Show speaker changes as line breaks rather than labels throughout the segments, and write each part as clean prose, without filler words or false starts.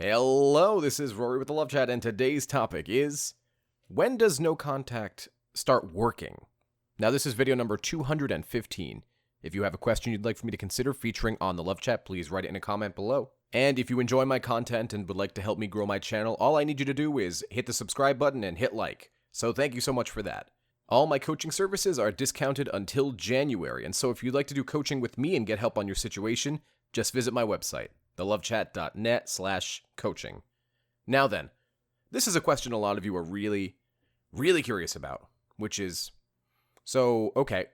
Hello, this is Rory with the Love Chat, and today's topic is, when does no contact start working? Now, this is video number 215. If you have a question you'd like for me to consider featuring on the Love Chat, please write it in a comment below. And if you enjoy my content and would like to help me grow my channel, all I need you to do is hit the subscribe button and hit like. So thank you so much for that. All my coaching services are discounted until January, and so if you'd like to do coaching with me and get help on your situation, just visit my website, thelovechat.net/coaching. Now then, this is a question a lot of you are really curious about, which is, okay,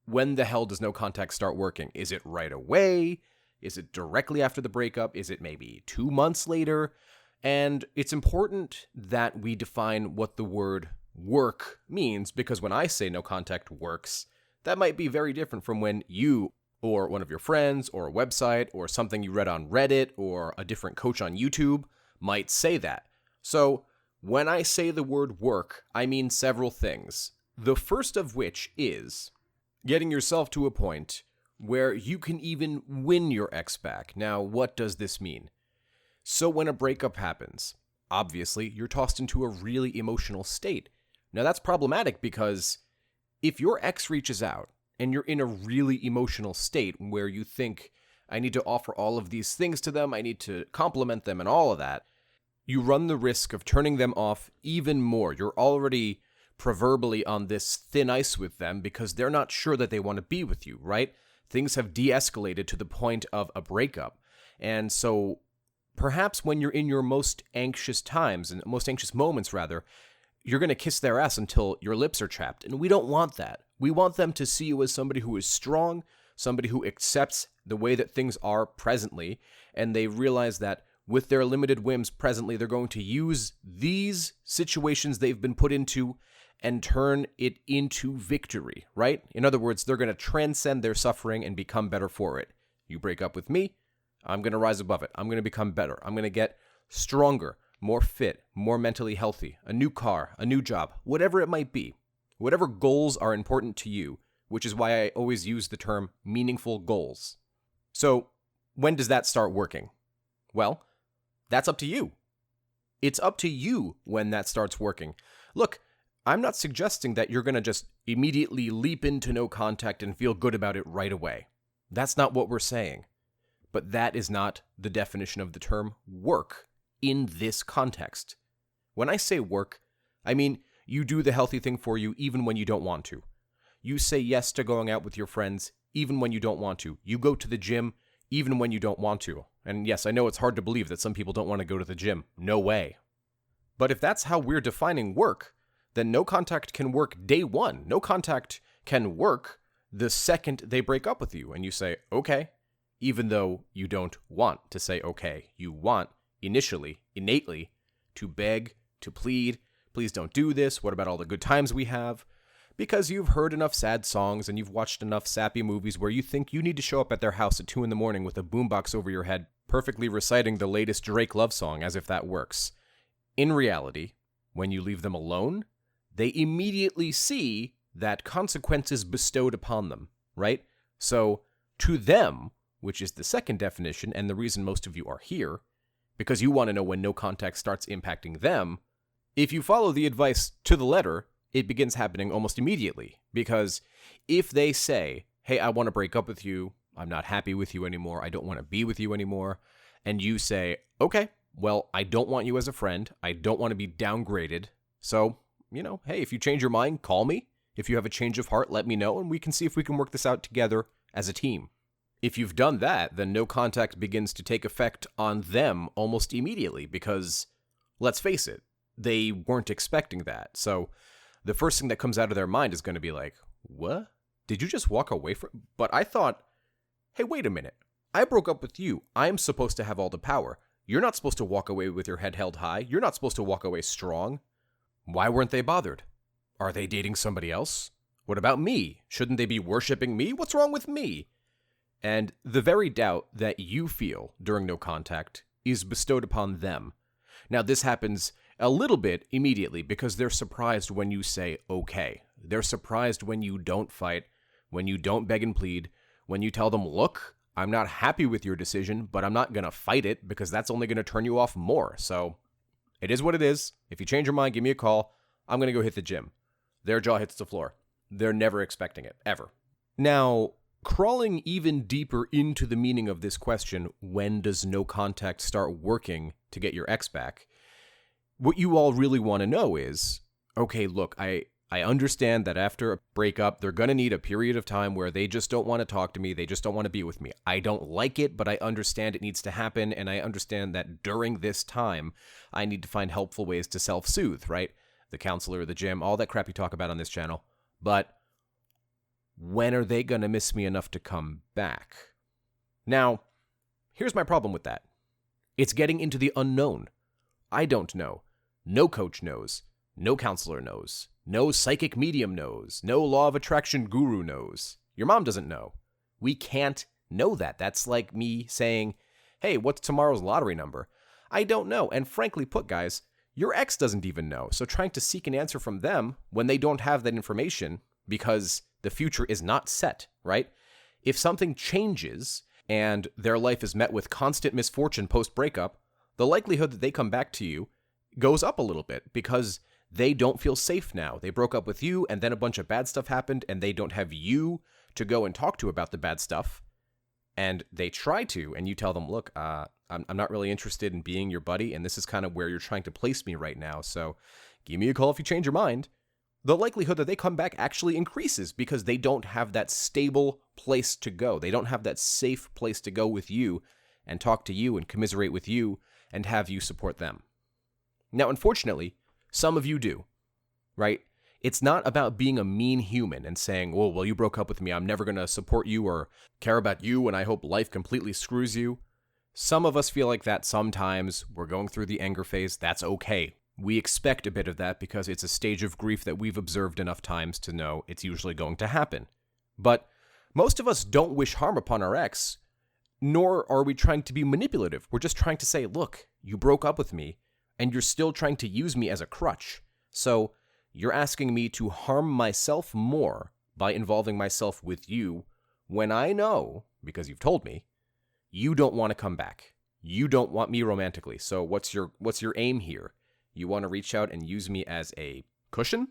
when the hell does no contact start working? Is it right away? Is it directly after the breakup? Is it maybe 2 months later? And it's important that we define what the word work means, because when I say no contact works, that might be very different from when you or one of your friends or a website or something you read on Reddit or a different coach on YouTube might say that. So when I say the word work, I mean several things. The first of which is getting yourself to a point where you can even win your ex back. Now, what does this mean? So when a breakup happens, obviously you're tossed into a really emotional state. Now that's problematic because if your ex reaches out and you're in a really emotional state where you think, I need to offer all of these things to them, I need to compliment them and all of that, you run the risk of turning them off even more. You're already proverbially on this thin ice with them because they're not sure that they want to be with you, right? Things have de-escalated to the point of a breakup. And so perhaps when you're in your most anxious times, and most anxious moments rather, you're going to kiss their ass until your lips are chapped. And we don't want that. We want them to see you as somebody who is strong, somebody who accepts the way that things are presently, and they realize that with their limited whims presently, they're going to use these situations they've been put into and turn it into victory, right? In other words, they're going to transcend their suffering and become better for it. You break up with me, I'm going to rise above it. I'm going to become better. I'm going to get stronger, more fit, more mentally healthy, a new car, a new job, whatever it might be. Whatever goals are important to you, which is why I always use the term meaningful goals. So when does that start working? Well, that's up to you. It's up to you when that starts working. Look, I'm not suggesting that you're going to just immediately leap into no contact and feel good about it right away. That's not what we're saying. But that is not the definition of the term work in this context. When I say work, I mean you do the healthy thing for you even when you don't want to. You say yes to going out with your friends even when you don't want to. You go to the gym even when you don't want to. And yes, I know it's hard to believe that some people don't want to go to the gym. No way. But if that's how we're defining work, then no contact can work day one. No contact can work the second they break up with you. And you say, okay, even though you don't want to say okay. You want initially, innately, to beg, to plead, please don't do this, what about all the good times we have? Because you've heard enough sad songs and you've watched enough sappy movies where you think you need to show up at their house at 2 a.m. with a boombox over your head, perfectly reciting the latest Drake love song as if that works. In reality, when you leave them alone, they immediately see that consequences bestowed upon them, right? So, to them, which is the second definition and the reason most of you are here, because you want to know when no contact starts impacting them, if you follow the advice to the letter, it begins happening almost immediately. Because if they say, hey, I want to break up with you, I'm not happy with you anymore, I don't want to be with you anymore, and you say, okay, well, I don't want you as a friend, I don't want to be downgraded, so, hey, if you change your mind, call me. If you have a change of heart, let me know, and we can see if we can work this out together as a team. If you've done that, then no contact begins to take effect on them almost immediately because, let's face it, they weren't expecting that. So the first thing that comes out of their mind is going to be like, what? Did you just walk away from? But I thought, hey, wait a minute. I broke up with you. I'm supposed to have all the power. You're not supposed to walk away with your head held high. You're not supposed to walk away strong. Why weren't they bothered? Are they dating somebody else? What about me? Shouldn't they be worshiping me? What's wrong with me? And the very doubt that you feel during no contact is bestowed upon them. Now, this happens a little bit immediately because they're surprised when you say okay. They're surprised when you don't fight, when you don't beg and plead, when you tell them, look, I'm not happy with your decision, but I'm not going to fight it because that's only going to turn you off more. So it is what it is. If you change your mind, give me a call. I'm going to go hit the gym. Their jaw hits the floor. They're never expecting it, ever. Now, crawling even deeper into the meaning of this question, when does no contact start working to get your ex back? What you all really want to know is, okay, look, I understand that after a breakup, they're going to need a period of time where they just don't want to talk to me. They just don't want to be with me. I don't like it, but I understand it needs to happen. And I understand that during this time, I need to find helpful ways to self-soothe, right? The counselor, the gym, all that crap you talk about on this channel. But when are they going to miss me enough to come back? Now, here's my problem with that. It's getting into the unknown. I don't know. No coach knows. No counselor knows. No psychic medium knows. No law of attraction guru knows. Your mom doesn't know. We can't know that. That's like me saying, hey, what's tomorrow's lottery number? I don't know. And frankly put, guys, your ex doesn't even know. So trying to seek an answer from them when they don't have that information because the future is not set, right? If something changes and their life is met with constant misfortune post-breakup, the likelihood that they come back to you goes up a little bit because they don't feel safe now. They broke up with you, and then a bunch of bad stuff happened, and they don't have you to go and talk to about the bad stuff. And they try to, and you tell them, look, I'm not really interested in being your buddy, and this is kind of where you're trying to place me right now, so give me a call if you change your mind. The likelihood that they come back actually increases because they don't have that stable place to go. They don't have that safe place to go with you and talk to you and commiserate with you and have you support them. Now, unfortunately, some of you do, right? It's not about being a mean human and saying, oh, well, you broke up with me. I'm never going to support you or care about you, and I hope life completely screws you. Some of us feel like that sometimes. We're going through the anger phase. That's okay. We expect a bit of that because it's a stage of grief that we've observed enough times to know it's usually going to happen. But most of us don't wish harm upon our ex, nor are we trying to be manipulative. We're just trying to say, look, you broke up with me, and you're still trying to use me as a crutch. So you're asking me to harm myself more by involving myself with you when I know, because you've told me, you don't want to come back. You don't want me romantically. So what's your aim here? You want to reach out and use me as a cushion?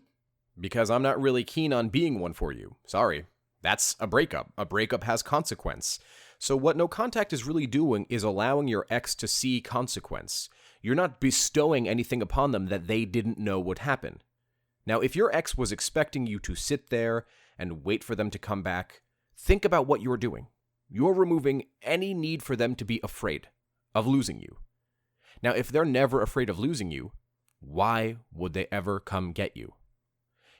Because I'm not really keen on being one for you. Sorry. That's a breakup. A breakup has consequence. So what no contact is really doing is allowing your ex to see consequence. You're not bestowing anything upon them that they didn't know would happen. Now, if your ex was expecting you to sit there and wait for them to come back, think about what you're doing. You're removing any need for them to be afraid of losing you. Now, if they're never afraid of losing you, why would they ever come get you?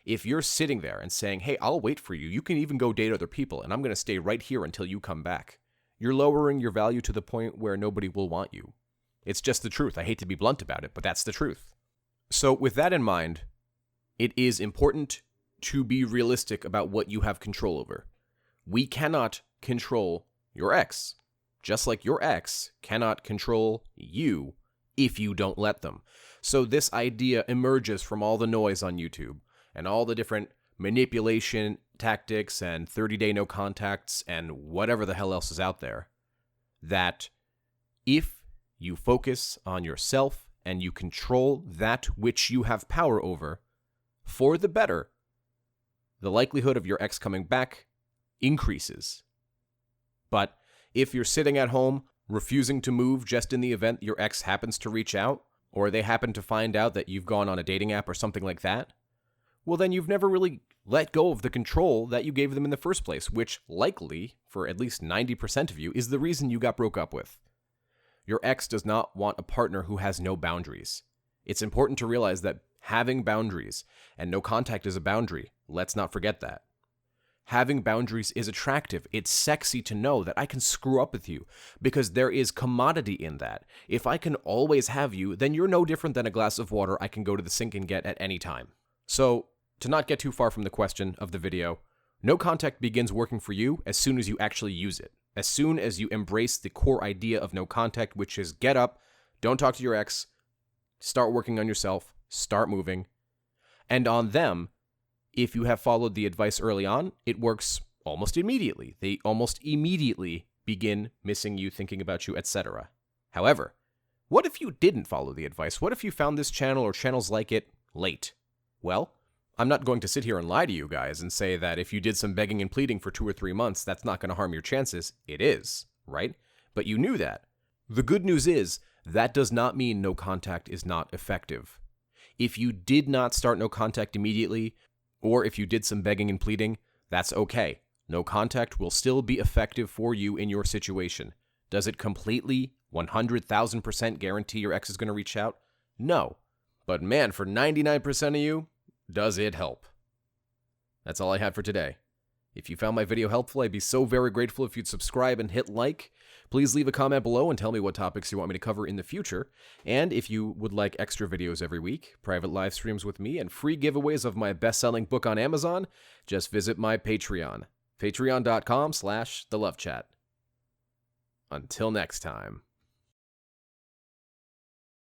If you're sitting there and saying, hey, I'll wait for you, you can even go date other people, and I'm going to stay right here until you come back, you're lowering your value to the point where nobody will want you. It's just the truth. I hate to be blunt about it, but that's the truth. So with that in mind, it is important to be realistic about what you have control over. We cannot control your ex, just like your ex cannot control you if you don't let them. So this idea emerges from all the noise on YouTube and all the different manipulation tactics and 30-day no contacts and whatever the hell else is out there, that if you focus on yourself and you control that which you have power over for the better, the likelihood of your ex coming back increases. But if you're sitting at home refusing to move just in the event your ex happens to reach out, or they happen to find out that you've gone on a dating app or something like that, well, then you've never really let go of the control that you gave them in the first place, which likely, for at least 90% of you, is the reason you got broke up with. Your ex does not want a partner who has no boundaries. It's important to realize that having boundaries, and no contact is a boundary, let's not forget that. Having boundaries is attractive. It's sexy to know that I can screw up with you because there is commodity in that. If I can always have you, then you're no different than a glass of water I can go to the sink and get at any time. So, to not get too far from the question of the video, no contact begins working for you as soon as you actually use it. As soon as you embrace the core idea of no contact, which is get up, don't talk to your ex, start working on yourself, start moving, and on them, if you have followed the advice early on, it works almost immediately. They almost immediately begin missing you, thinking about you, etc. However, what if you didn't follow the advice? What if you found this channel or channels like it late? Well, I'm not going to sit here and lie to you guys and say that if you did some begging and pleading for 2 or 3 months, that's not going to harm your chances. It is, right? But you knew that. The good news is, that does not mean no contact is not effective. If you did not start no contact immediately, or if you did some begging and pleading, that's okay. No contact will still be effective for you in your situation. Does it completely, 100,000% guarantee your ex is going to reach out? No. But man, for 99% of you, does it help? That's all I had for today. If you found my video helpful, I'd be so very grateful if you'd subscribe and hit like. Please leave a comment below and tell me what topics you want me to cover in the future. And if you would like extra videos every week, private live streams with me, and free giveaways of my best-selling book on Amazon, just visit my Patreon, patreon.com/thelovechat. Until next time.